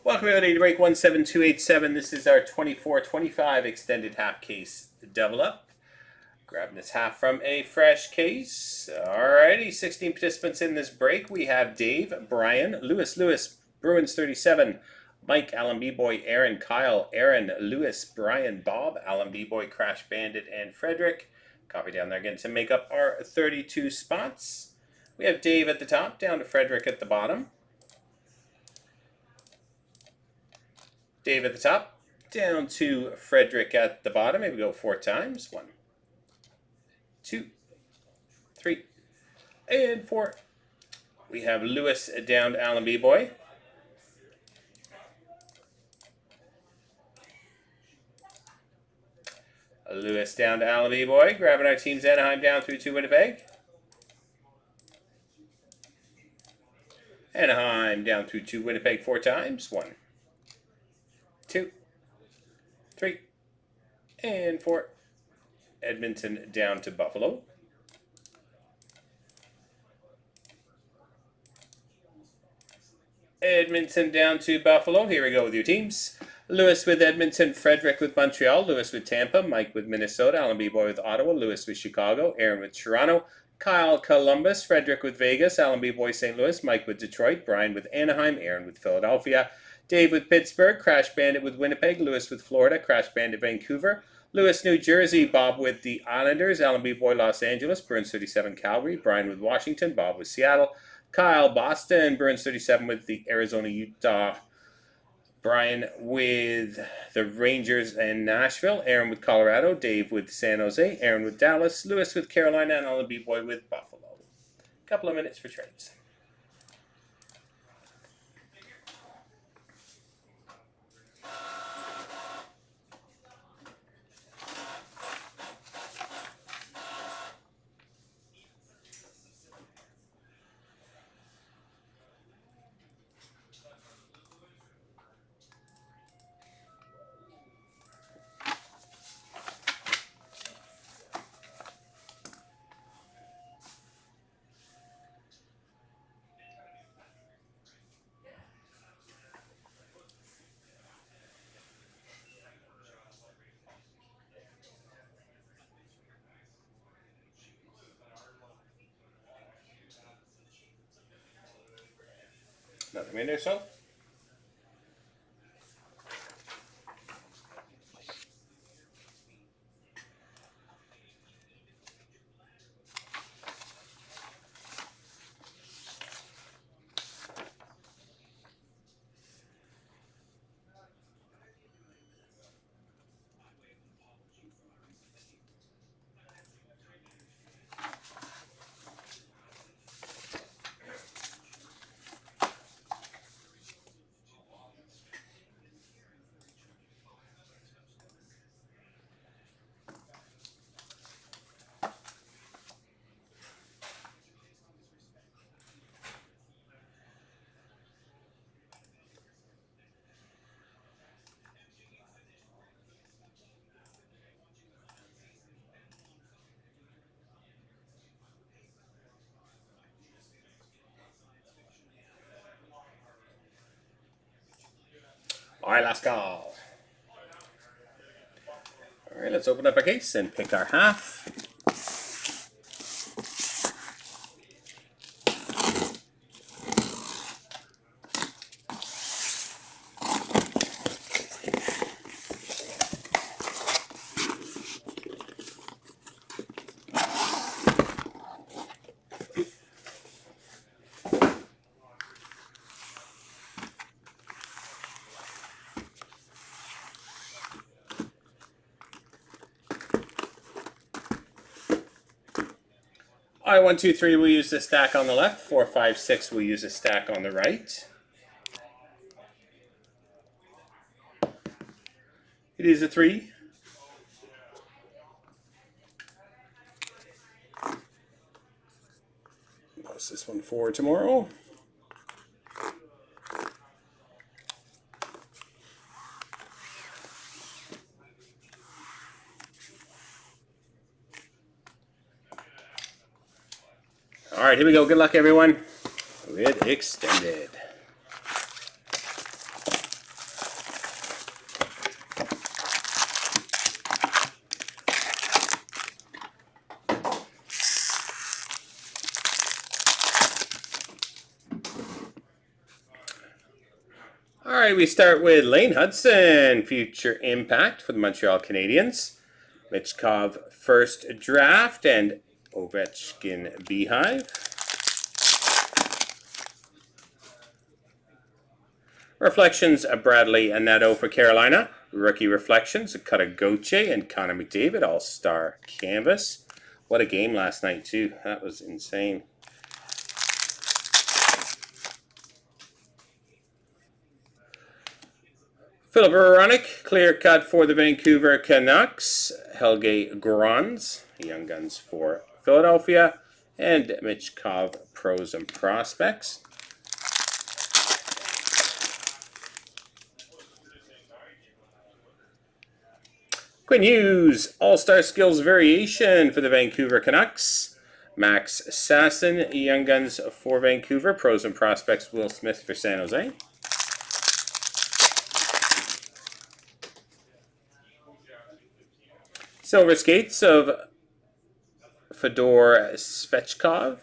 Welcome everybody to break 17287. This is our 24-25 extended half case double up. Grabbing this half from a fresh case. Alrighty, 16 participants in this break. We have Dave, Brian, Lewis, Bruins 37, Mike, Alan B-Boy, Aaron, Kyle, Aaron, Lewis, Brian, Bob, Alan B-Boy, Crash Bandit, and Frederick. Copy down there again to make up our 32 spots. We have Dave at the top, down to Frederick at the bottom. Dave at the top, down to Frederick at the bottom. Maybe go 4 times. 1, 2, 3, and 4. We have Lewis down to Alan B-Boy. Lewis down to Alan B-Boy. Grabbing our teams Anaheim down through to Winnipeg. Anaheim down through to Winnipeg 4 times. 1, 2, 3, and 4. Edmonton down to Buffalo. Edmonton down to Buffalo. Here we go with your teams. Lewis with Edmonton, Frederick with Montreal, Lewis with Tampa, Mike with Minnesota, Alan B-Boy with Ottawa, Lewis with Chicago, Aaron with Toronto, Kyle Columbus, Frederick with Vegas, Alan B-Boy St. Louis, Mike with Detroit, Brian with Anaheim, Aaron with Philadelphia, Dave with Pittsburgh, Crash Bandit with Winnipeg, Lewis with Florida, Crash Bandit Vancouver, Lewis New Jersey, Bob with the Islanders, Alan B-Boy Los Angeles, Bruins 37 Calgary, Brian with Washington, Bob with Seattle, Kyle Boston, Bruins 37 with the Arizona Utah, Brian with the Rangers and Nashville, Aaron with Colorado, Dave with San Jose, Aaron with Dallas, Lewis with Carolina, and Alan B-Boy with Buffalo. A couple of minutes for trades. Another minute or so. All right, last call. All right, let's open up our case and pick our half. All right, 1, 2, 3, we'll use the stack on the left. 4, 5, 6, we'll use a stack on the right. It is a 3. Post this one for tomorrow. All right, here we go. Good luck, everyone. With extended. All right, we start with Lane Hudson, future impact for the Montreal Canadiens. Michkov, first draft, and Ovechkin Beehive. Reflections, Bradley Neto for Carolina. Rookie Reflections, Kutagoche and Connor McDavid, All-Star Canvas. What a game last night, too. That was insane. Philip Veronic, clear cut for the Vancouver Canucks. Helge Grons, Young Guns for Philadelphia. And Michkov, Pros and Prospects. Quinn Hughes, All-Star Skills Variation for the Vancouver Canucks. Max Sasson, Young Guns for Vancouver. Pros and Prospects, Will Smith for San Jose. Silver Skates of Fedor Svechkov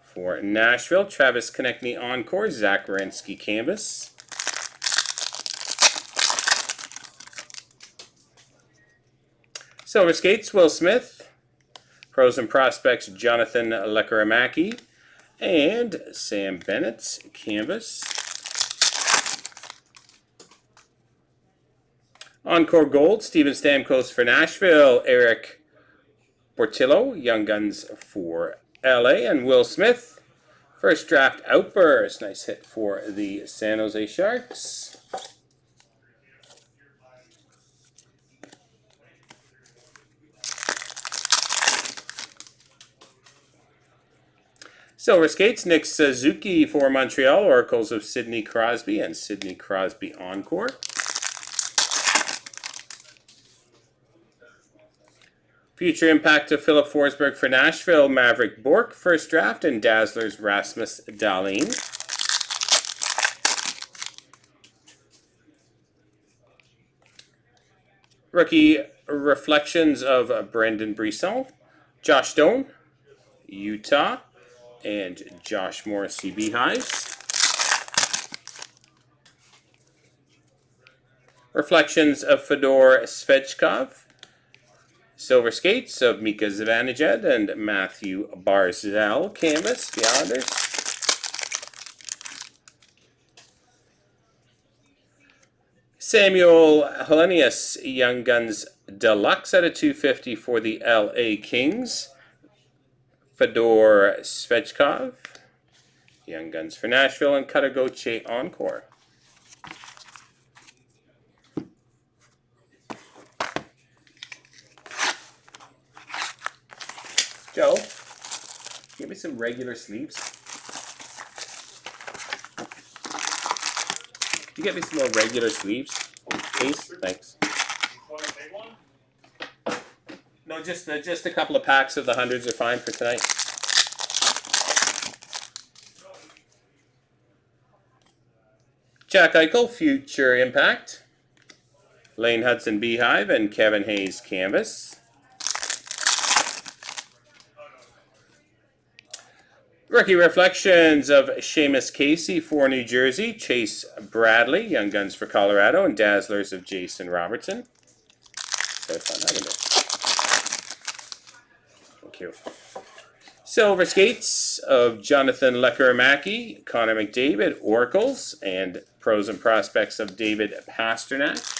for Nashville. Travis Konechny Encore, Zach Werenski Canvas. Silver Skates, Will Smith. Pros and Prospects, Jonathan Lekkerimäki. And Sam Bennett's Canvas. Encore Gold, Steven Stamkos for Nashville. Eric Portillo, Young Guns for LA. And Will Smith, first draft outburst. Nice hit for the San Jose Sharks. Silver Skates, Nick Suzuki for Montreal. Oracles of Sidney Crosby and Sidney Crosby Encore. Future impact of Philip Forsberg for Nashville. Maverick Bourque, first draft. And Dazzlers Rasmus Dahlin. Rookie Reflections of Brendan Brisson. Josh Stone, Utah. And Josh Morrissey Beehives. Reflections of Fedor Svechkov. Silver Skates of Mika Zibanejad and Matthew Barzal Canvas, the Islanders. Samuel Hellenius, Young Guns Deluxe at a 250 for the LA Kings. Fedor Svechkov, Young Guns for Nashville, and Kutagoche Encore. Joe, give me some regular sleeves. Can you get me some more regular sleeves, please? Thanks. No, just a couple of packs of the hundreds are fine for tonight. Jack Eichel, Future Impact. Lane Hudson Beehive and Kevin Hayes Canvas. Rookie Reflections of Seamus Casey for New Jersey. Chase Bradley, Young Guns for Colorado. And Dazzlers of Jason Robertson. Very fun, haven't it? Thank you. Silver Skates of Jonathan Lekkerimäki, Connor McDavid, Oracles, and Pros and Prospects of David Pastrnak.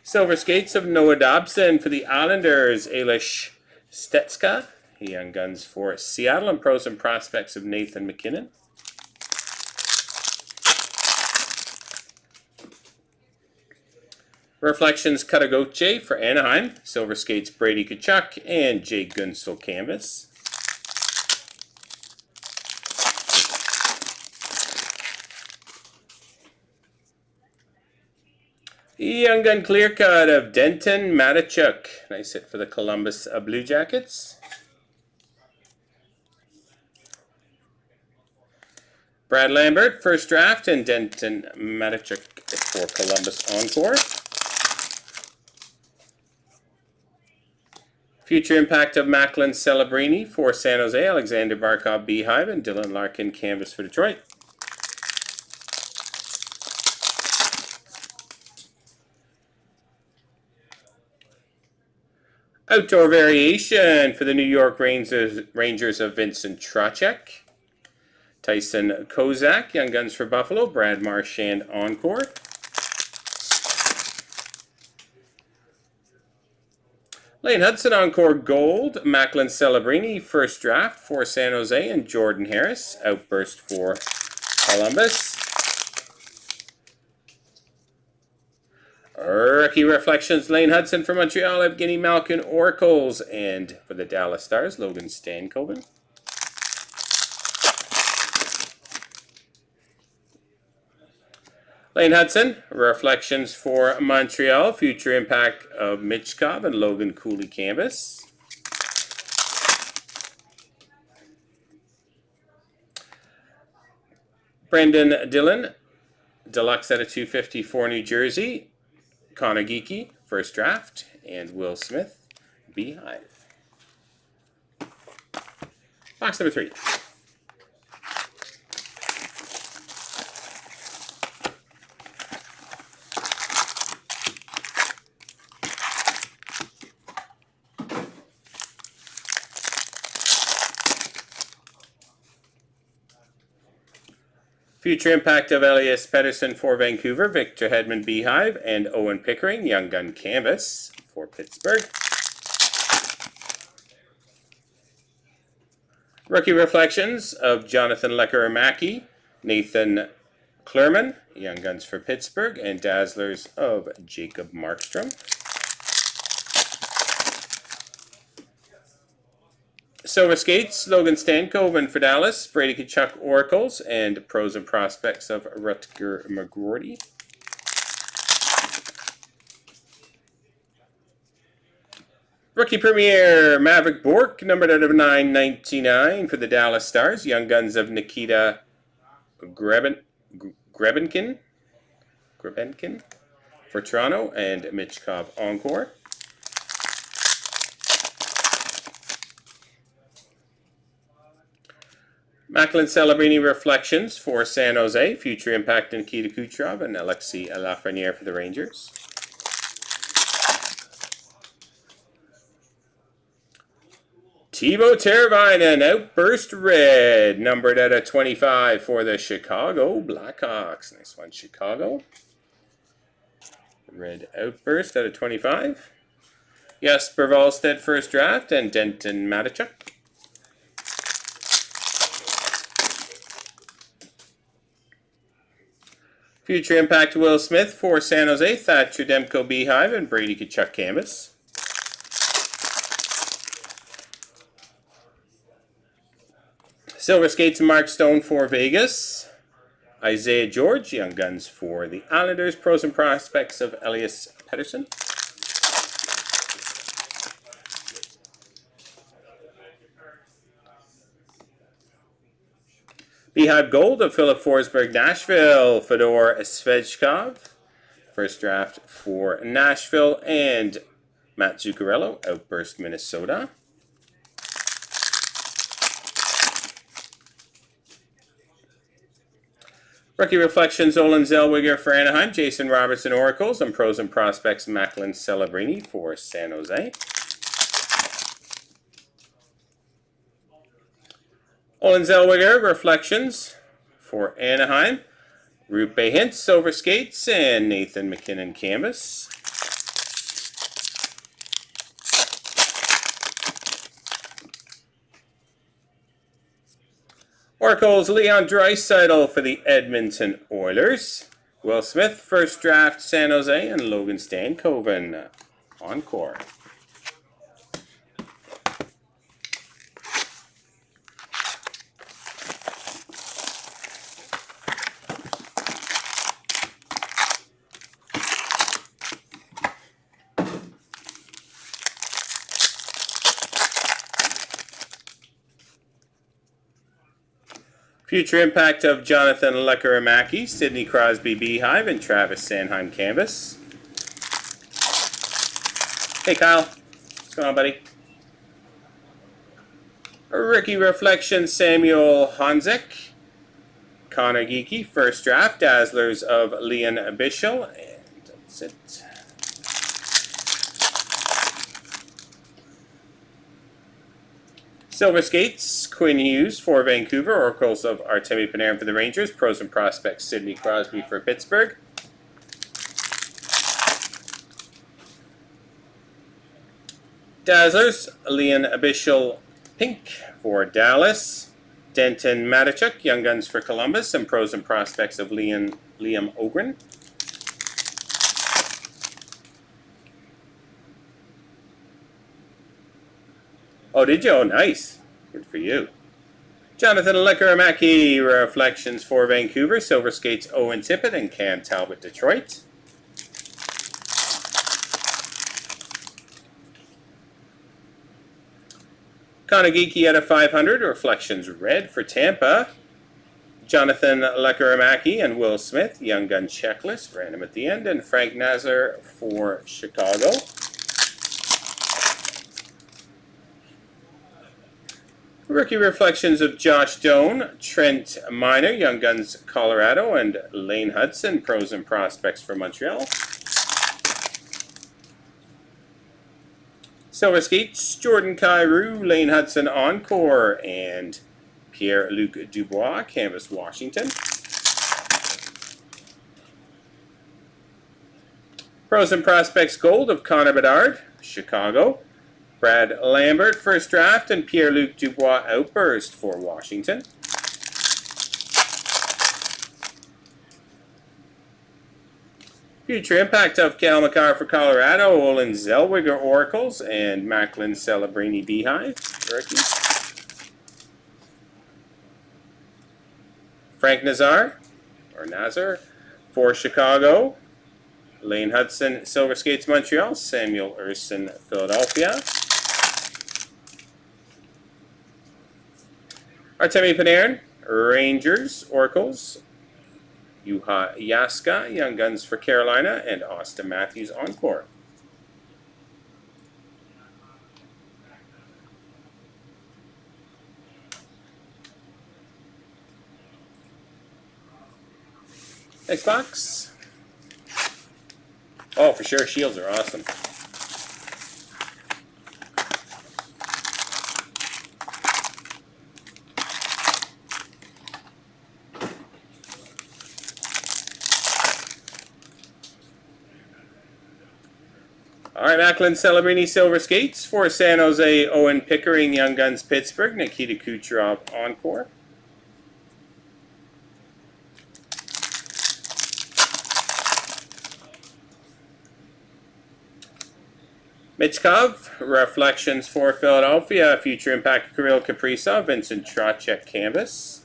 Silver Skates of Noah Dobson for the Islanders, Elish Stetska, Young Guns for Seattle, and Pros and Prospects of Nathan McKinnon. Reflections Kutagoche for Anaheim, Silver Skates Brady Tkachuk, and Jake Gunsel Canvas. Young Gun Clear Cut of Denton Matachuk. Nice hit for the Columbus Blue Jackets. Brad Lambert, first draft, and Denton Matachuk for Columbus Encore. Future impact of Macklin Celebrini for San Jose, Alexander Barkov Beehive, and Dylan Larkin canvas for Detroit. Outdoor variation for the New York Rangers of Vincent Trocheck. Tyson Kozak, Young Guns for Buffalo, Brad Marchand Encore. Lane Hudson Encore Gold, Macklin Celebrini, first draft for San Jose, and Jordan Harris, outburst for Columbus. Rookie Reflections, Lane Hudson for Montreal, Evgeny Malkin Oracles, and for the Dallas Stars, Logan Stankoven. Lane Hudson, Reflections for Montreal, future impact of Michkov and Logan Cooley canvas. Brendan Dillon, Deluxe out of 250 for New Jersey. Connor Geeky, first draft, and Will Smith, Beehive. Box number 3. Future impact of Elias Pettersson for Vancouver, Victor Hedman Beehive, and Owen Pickering, Young Gun canvas for Pittsburgh. Rookie Reflections of Jonathan Lecker-Mackey, Nathan Clerman, Young Guns for Pittsburgh, and Dazzlers of Jacob Markstrom. Silver Skates, Logan Stankoven for Dallas, Brady Tkachuk Oracles, and Pros and Prospects of Rutger McGroarty. Rookie Premier, Maverick Bourque, numbered out of 999 for the Dallas Stars, Young Guns of Nikita Grebenkin for Toronto, and Michkov Encore. Macklin Celebrini Reflections for San Jose, future impact Nikita Kucherov and Alexis Lafreniere for the Rangers. Teuvo Teravainen, Outburst Red, numbered out of 25 for the Chicago Blackhawks. Nice one, Chicago. Red Outburst out of 25. Jesper Wallstedt, first draft, and Denton Matechuk. Future impact Will Smith for San Jose, Thatcher Demko Beehive, and Brady Tkachuk canvas. Silver Skates Mark Stone for Vegas. Isaiah George, Young Guns for the Islanders, Pros and Prospects of Elias Pettersson. Beehive Gold of Philip Forsberg, Nashville, Fedor Svechkov, first draft for Nashville, and Matt Zuccarello, Outburst Minnesota. Rookie Reflections, Olin Zellweger for Anaheim, Jason Robertson Oracles, and Pros and Prospects, Macklin Celebrini for San Jose. Olin Zellweger Reflections for Anaheim, Rupe Hintz Silver Skates, and Nathan McKinnon canvas. Oracles Leon Draisaitl for the Edmonton Oilers. Will Smith, first draft San Jose, and Logan Stankoven Encore. Future impact of Jonathan Lecker-Mackey, Sidney Crosby Beehive, and Travis Sanheim canvas. Hey Kyle, what's going on, buddy? Rookie Reflection, Samuel Honzek. Connor Geeky, first draft, Dazzlers of Leon Bischel. And that's it. Silver Skates, Quinn Hughes for Vancouver. Oracles of Artemi Panarin for the Rangers. Pros and Prospects, Sidney Crosby for Pittsburgh. Dazzlers, Leon Bischel Pink for Dallas. Denton Matachuk, Young Guns for Columbus. And Pros and Prospects of Liam Ogren. Oh, did you? Oh, nice. Good for you. Jonathan Lekkerimäki, Reflections for Vancouver. Silver Skates, Owen Tippett and Cam Talbot, Detroit. Konagiki at a 500, Reflections Red for Tampa. Jonathan Lekkerimäki and Will Smith, Young Gun Checklist, random at the end. And Frank Nazar for Chicago. Rookie Reflections of Josh Doan, Trent Miner, Young Guns Colorado, and Lane Hudson, Pros and Prospects for Montreal. Silver Skates, Jordan Kyrou, Lane Hudson Encore, and Pierre-Luc Dubois, Canvas Washington. Pros and Prospects Gold of Connor Bedard, Chicago. Brad Lambert, first draft, and Pierre-Luc Dubois Outburst for Washington. Future Impact of Cal McCarr for Colorado, Olin Zellweger Oracles, and Macklin Celebrini Beehive, rookies. Frank Nazar for Chicago. Lane Hudson, Silver Skates Montreal. Samuel Urson, Philadelphia. Artemi Panarin, Rangers, Oracles. Juha Jaska, Young Guns for Carolina, and Austin Matthews Encore. Next box. Oh, for sure, shields are awesome. All right, Macklin Celebrini Silver Skates for San Jose, Owen Pickering, Young Guns Pittsburgh, Nikita Kucherov Encore. Michkov, Reflections for Philadelphia, Future Impact Kirill Kaprizov, Vincent Trocheck Canvas.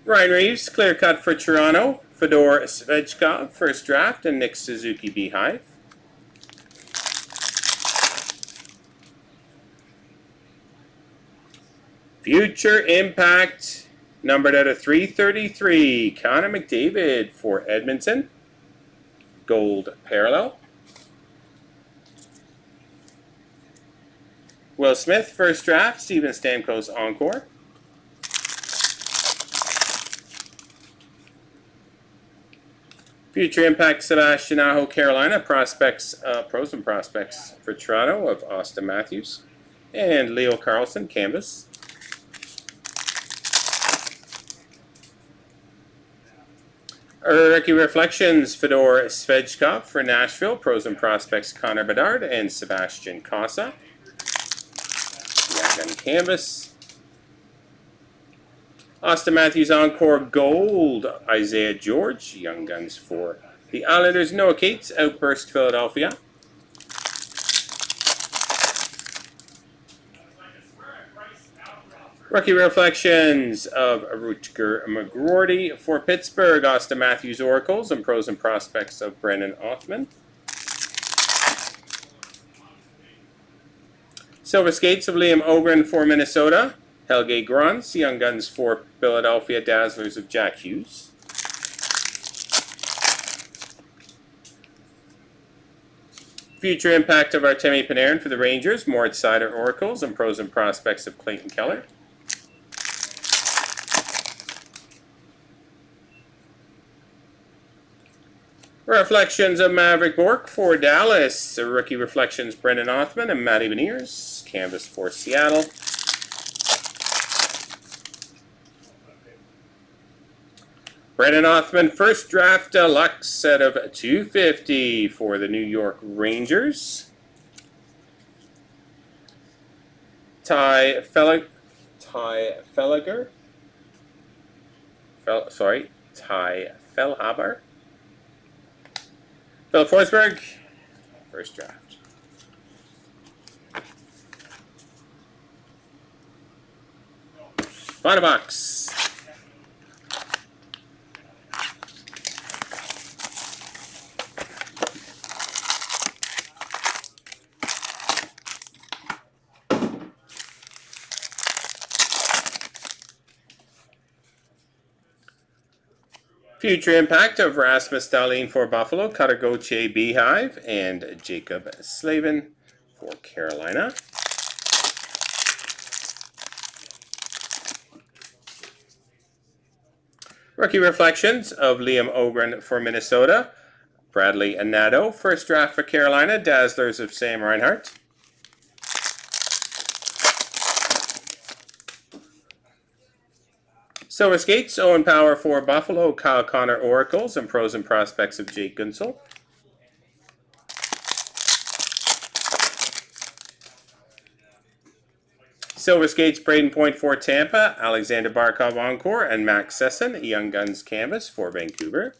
Ryan Reeves, Clear Cut for Toronto, Fedor Svechkov, first draft, and Nick Suzuki Beehive. Future Impact, numbered out of 333, Connor McDavid for Edmonton. Gold Parallel. Will Smith, first draft, Steven Stamkos Encore. Future Impact, Sebastian Aho, Carolina. Prospects, Pros and Prospects for Toronto of Austin Matthews. And Leo Carlson, Canvas. Rookie Reflections, Fedor Svechkov for Nashville. Pros and Prospects, Connor Bedard and Sebastian Casa. Young Gun Canvas. Austin Matthews Encore Gold, Isaiah George, Young Guns for the Islanders. Noah Cates, Outburst Philadelphia. Rookie Reflections of Rutger McGroarty for Pittsburgh, Austin Matthews Oracles, and Pros and Prospects of Brennan Othman. Silver Skates of Liam Ogren for Minnesota. Helge Grunz, Young Guns for Philadelphia, Dazzlers of Jack Hughes. Future impact of Artemi Panarin for the Rangers, Mort Sider Oracles, and pros and prospects of Clayton Keller. Reflections of Maverick Bork for Dallas. Rookie Reflections Brendan Othman and Matty Beniers. Canvas for Seattle. Brendan Othman, first draft deluxe set of 250 for the New York Rangers. Ty Felhaber. Phil Forsberg, first draft. Final box. Future impact of Rasmus Dahlin for Buffalo, Cutter Gauthier Beehive, and Jacob Slavin for Carolina. Rookie Reflections of Liam Ogren for Minnesota, Bradley Anato, first draft for Carolina, Dazzlers of Sam Reinhart. Silver Skates, Owen Power for Buffalo, Kyle Connor Oracles, and pros and prospects of Jake Gunsel. Silver Skates, Braden Point for Tampa, Alexander Barkov Encore, and Max Sesson, Young Guns Canvas for Vancouver.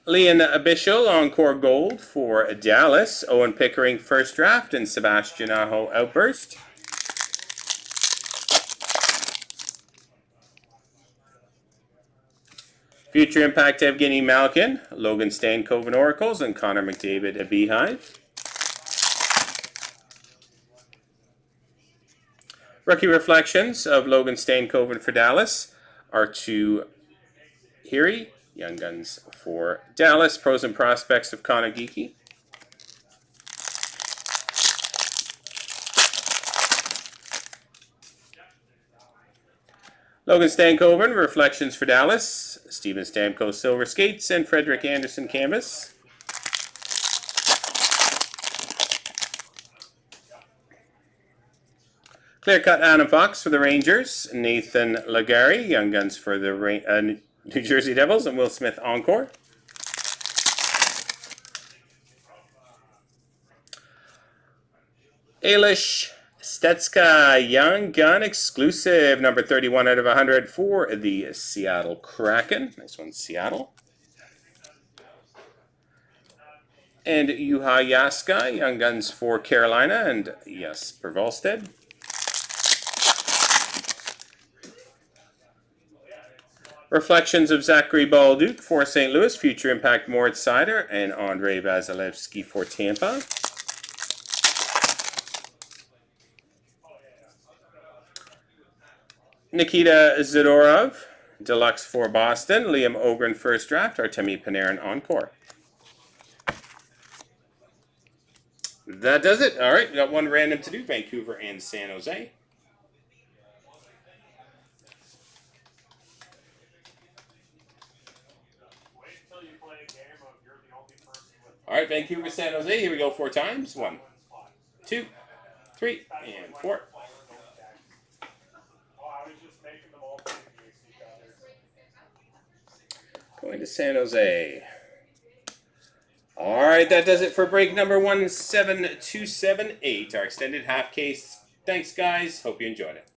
Leon Bichel, Encore Gold for Dallas, Owen Pickering first draft, and Sebastian Aho Outburst. Future impact Evgeny Malkin, Logan Stankoven Oracles, and Connor McDavid a Beehive. Rookie Reflections of Logan Stankoven for Dallas, R2 Heary, Young Guns for Dallas, pros and prospects of Connor Geekie. Logan Stankoven, Reflections for Dallas, Steven Stamkos Silver Skates, and Frederick Anderson Canvas. Clear Cut Adam Fox for the Rangers, Nathan Legare, Young Guns for the New Jersey Devils, and Will Smith Encore. Alish Stetska, Young Gun exclusive, number 31 out of 100 for the Seattle Kraken. Nice one, Seattle. And Juha Jaska, Young Guns for Carolina, and Jesper Wallstedt. Reflections of Zachary Balduke for St. Louis, Future Impact Moritz Seider, and Andrei Vasilevsky for Tampa. Nikita Zadorov, Deluxe for Boston, Liam Ogren first draft, Artemi Panarin Encore. That does it. All right, we got one random to do, Vancouver and San Jose. All right, Vancouver, San Jose. Here we go 4 times. 1, 2, 3, and 4. Going to San Jose. All right, that does it for break number 17278, our extended half case. Thanks, guys. Hope you enjoyed it.